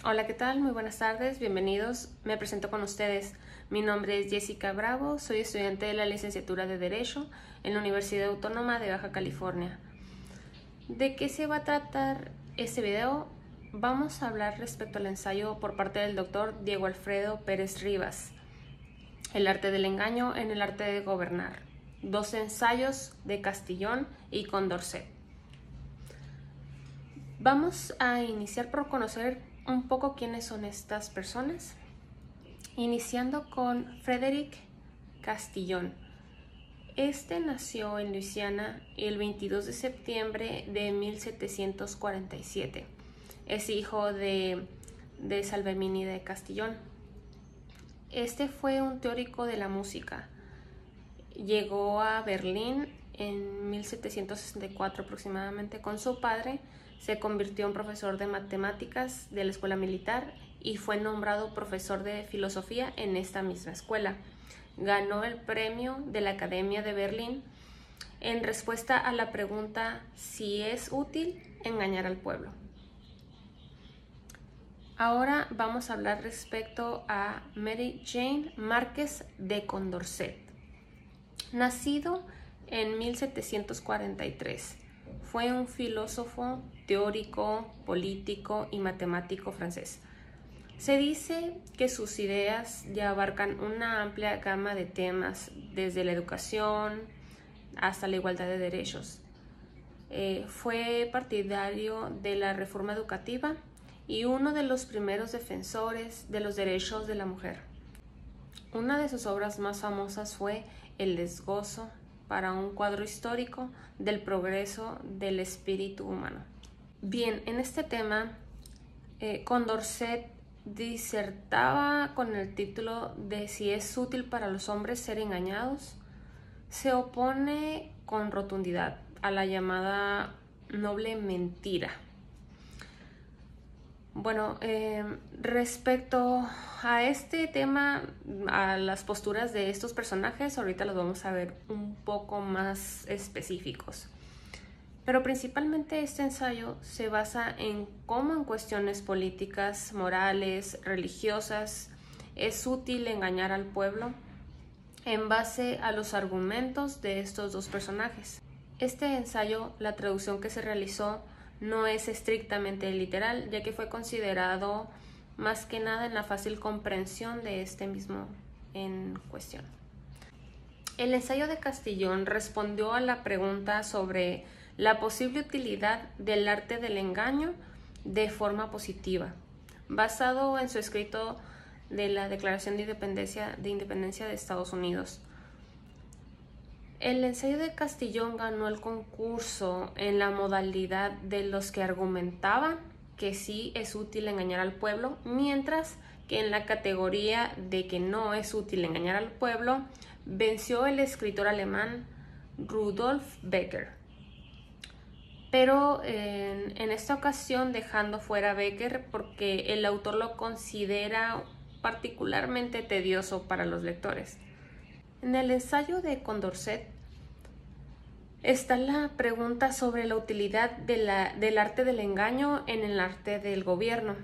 Hola, ¿qué tal? Muy buenas tardes, bienvenidos. Me presento con ustedes. Mi nombre es Jessica Bravo, soy estudiante de la licenciatura de Derecho en la Universidad Autónoma de Baja California. ¿De qué se va a tratar este video? Vamos a hablar respecto al ensayo por parte del doctor Diego Alfredo Pérez Rivas, El arte del engaño en el arte de gobernar. Dos ensayos de Castillón y Condorcet. Vamos a iniciar por conocer un poco quiénes son estas personas, iniciando con Frederic Castillón. Este nació en Luisiana el 22 de septiembre de 1747. Es hijo de Salvemini de Castillón. Este fue un teórico de la música. Llegó a Berlín en 1764 aproximadamente con su padre. Se convirtió en profesor de matemáticas de la escuela militar y fue nombrado profesor de filosofía en esta misma escuela. Ganó el premio de la Academia de Berlín en respuesta a la pregunta si es útil engañar al pueblo. Ahora vamos a hablar respecto a Mary Jane Márquez de Condorcet. Nacido en 1743, fue un filósofo, teórico, político y matemático francés. Se dice que sus ideas ya abarcan una amplia gama de temas, desde la educación hasta la igualdad de derechos. Fue partidario de la reforma educativa y uno de los primeros defensores de los derechos de la mujer. Una de sus obras más famosas fue El desgozo, para un cuadro histórico del progreso del espíritu humano. Bien, en este tema, Condorcet disertaba con el título de si es útil para los hombres ser engañados. Se opone con rotundidad a la llamada noble mentira. Bueno, respecto a este tema, a las posturas de estos personajes, ahorita los vamos a ver un poco más específicos. Pero principalmente este ensayo se basa en cómo en cuestiones políticas, morales, religiosas, es útil engañar al pueblo en base a los argumentos de estos dos personajes. Este ensayo, la traducción que se realizó, no es estrictamente literal, ya que fue considerado más que nada en la fácil comprensión de este mismo en cuestión. El ensayo de Castillón respondió a la pregunta sobre la posible utilidad del arte del engaño de forma positiva, basado en su escrito de la Declaración de Independencia de Estados Unidos. El ensayo de Castillón ganó el concurso en la modalidad de los que argumentaban que sí es útil engañar al pueblo, mientras que en la categoría de que no es útil engañar al pueblo, venció el escritor alemán Rudolf Becker. Pero en esta ocasión dejando fuera a Becker porque el autor lo considera particularmente tedioso para los lectores. En el ensayo de Condorcet está la pregunta sobre la utilidad del arte del engaño en el arte del gobierno,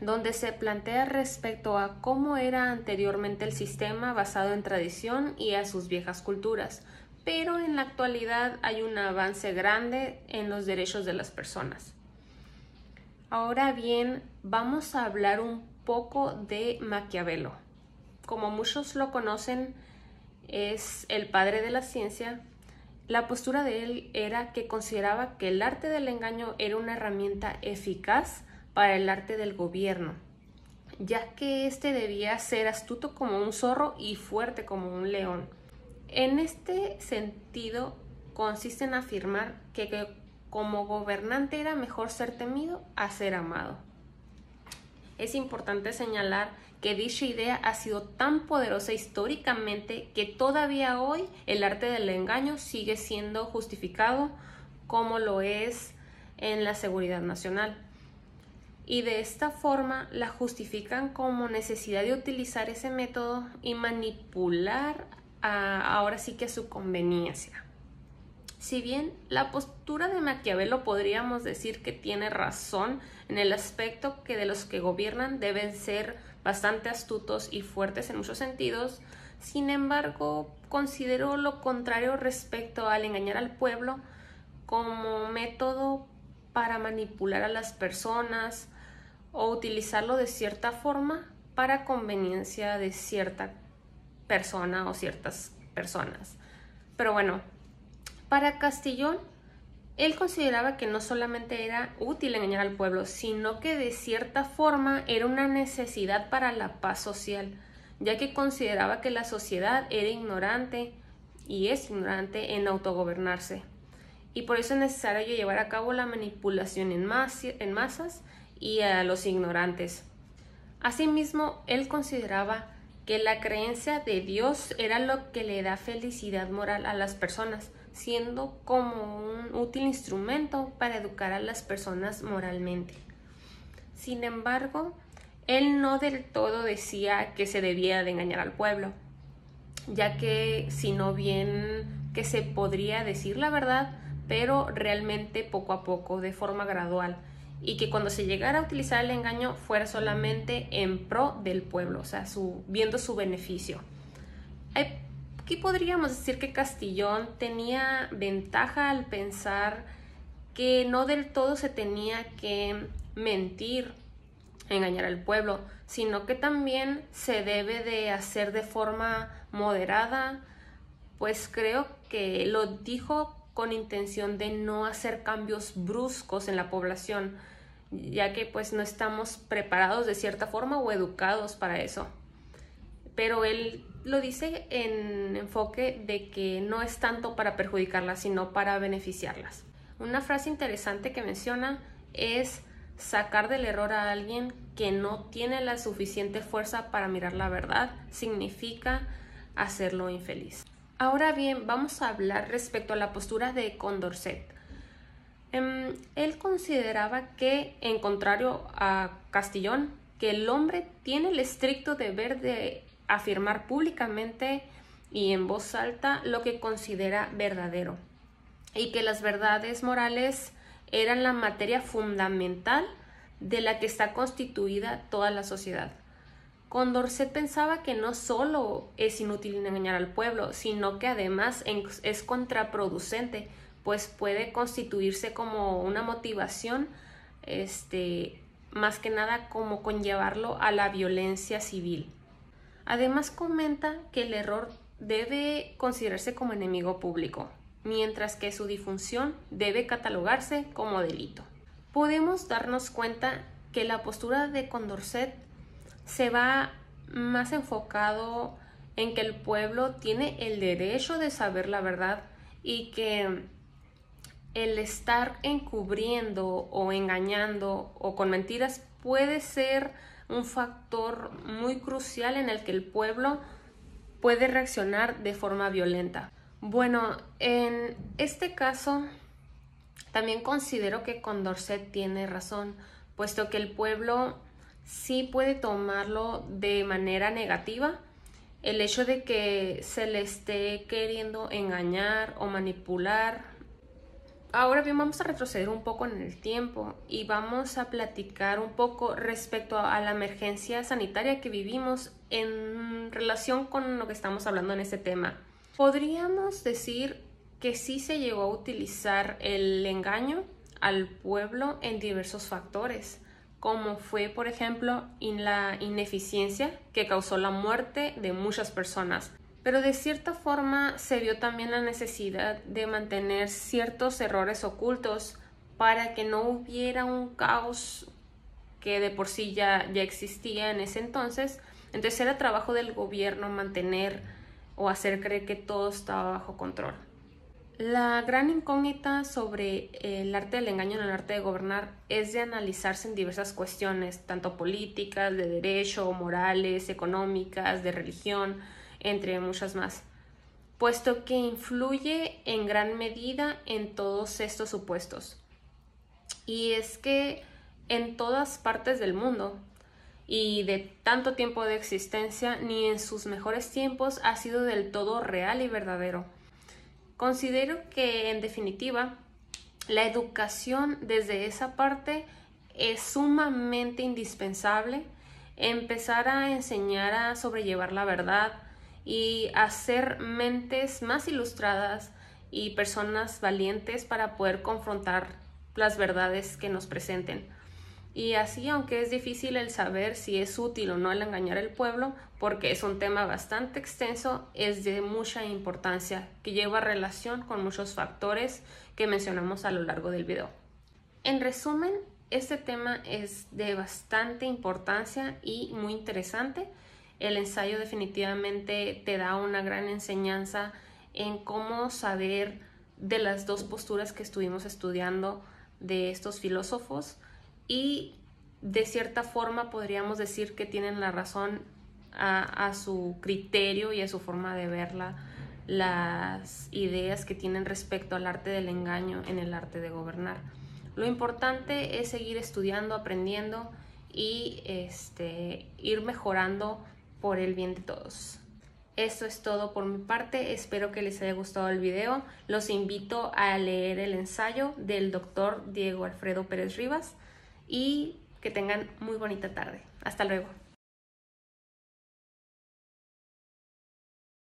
donde se plantea respecto a cómo era anteriormente el sistema basado en tradición y a sus viejas culturas, pero en la actualidad hay un avance grande en los derechos de las personas. Ahora bien, vamos a hablar un poco de Maquiavelo. Como muchos lo conocen, es el padre de la ciencia. La postura de él era que consideraba que el arte del engaño era una herramienta eficaz para el arte del gobierno, ya que éste debía ser astuto como un zorro y fuerte como un león. En este sentido, consiste en afirmar que como gobernante era mejor ser temido a ser amado. Es importante señalar que dicha idea ha sido tan poderosa históricamente que todavía hoy el arte del engaño sigue siendo justificado como lo es en la seguridad nacional. Y de esta forma la justifican como necesidad de utilizar ese método y manipular ahora sí que a su conveniencia. Si bien la postura de Maquiavelo podríamos decir que tiene razón en el aspecto que de los que gobiernan deben ser bastante astutos y fuertes en muchos sentidos, sin embargo, consideró lo contrario respecto al engañar al pueblo como método para manipular a las personas o utilizarlo de cierta forma para conveniencia de cierta persona o ciertas personas. Pero bueno, para Castillón, él consideraba que no solamente era útil engañar al pueblo, sino que de cierta forma era una necesidad para la paz social, ya que consideraba que la sociedad era ignorante y es ignorante en autogobernarse. Y por eso es necesario llevar a cabo la manipulación en masas y a los ignorantes. Asimismo, él consideraba que la creencia de Dios era lo que le da felicidad moral a las personas, siendo como un útil instrumento para educar a las personas moralmente. Sin embargo, él no del todo decía que se debía de engañar al pueblo, ya que sino bien que se podría decir la verdad, pero realmente poco a poco, de forma gradual, y que cuando se llegara a utilizar el engaño fuera solamente en pro del pueblo, o sea, viendo su beneficio. Aquí podríamos decir que Castillón tenía ventaja al pensar que no del todo se tenía que mentir, engañar al pueblo, sino que también se debe de hacer de forma moderada, pues creo que lo dijo con intención de no hacer cambios bruscos en la población, ya que pues no estamos preparados de cierta forma o educados para eso. Pero él lo dice en enfoque de que no es tanto para perjudicarlas, sino para beneficiarlas. Una frase interesante que menciona es sacar del error a alguien que no tiene la suficiente fuerza para mirar la verdad, significa hacerlo infeliz. Ahora bien, vamos a hablar respecto a la postura de Condorcet. Él consideraba que, en contrario a Castillón, que el hombre tiene el estricto deber de afirmar públicamente y en voz alta lo que considera verdadero, y que las verdades morales eran la materia fundamental de la que está constituida toda la sociedad. Condorcet pensaba que no solo es inútil engañar al pueblo, sino que además es contraproducente, pues puede constituirse como una motivación, más que nada como conllevarlo a la violencia civil. Además comenta que el error debe considerarse como enemigo público, mientras que su difusión debe catalogarse como delito. Podemos darnos cuenta que la postura de Condorcet se va más enfocado en que el pueblo tiene el derecho de saber la verdad y que el estar encubriendo o engañando o con mentiras puede ser un factor muy crucial en el que el pueblo puede reaccionar de forma violenta. Bueno, en este caso también considero que Condorcet tiene razón, puesto que el pueblo sí puede tomarlo de manera negativa, el hecho de que se le esté queriendo engañar o manipular. Ahora bien, vamos a retroceder un poco en el tiempo y vamos a platicar un poco respecto a la emergencia sanitaria que vivimos en relación con lo que estamos hablando en este tema. Podríamos decir que sí se llegó a utilizar el engaño al pueblo en diversos factores, como fue, por ejemplo, la ineficiencia que causó la muerte de muchas personas. Pero de cierta forma se vio también la necesidad de mantener ciertos errores ocultos para que no hubiera un caos que de por sí ya existía en ese entonces. Entonces era trabajo del gobierno mantener o hacer creer que todo estaba bajo control. La gran incógnita sobre el arte del engaño en el arte de gobernar es de analizarse en diversas cuestiones, tanto políticas, de derecho, morales, económicas, de religión, entre muchas más, puesto que influye en gran medida en todos estos supuestos. Y es que en todas partes del mundo y de tanto tiempo de existencia, ni en sus mejores tiempos ha sido del todo real y verdadero. Considero que, en definitiva, la educación desde esa parte es sumamente indispensable. Empezar a enseñar a sobrellevar la verdad y hacer mentes más ilustradas y personas valientes para poder confrontar las verdades que nos presenten. Y así, aunque es difícil el saber si es útil o no el engañar al pueblo, porque es un tema bastante extenso, es de mucha importancia, que lleva relación con muchos factores que mencionamos a lo largo del video. En resumen, este tema es de bastante importancia y muy interesante. El ensayo definitivamente te da una gran enseñanza en cómo saber de las dos posturas que estuvimos estudiando de estos filósofos, y de cierta forma podríamos decir que tienen la razón a su criterio y a su forma de verla, las ideas que tienen respecto al arte del engaño en el arte de gobernar. Lo importante es seguir estudiando, aprendiendo y ir mejorando por el bien de todos. Esto es todo por mi parte, espero que les haya gustado el video. Los invito a leer el ensayo del doctor Diego Alfredo Pérez Rivas y que tengan muy bonita tarde. Hasta luego.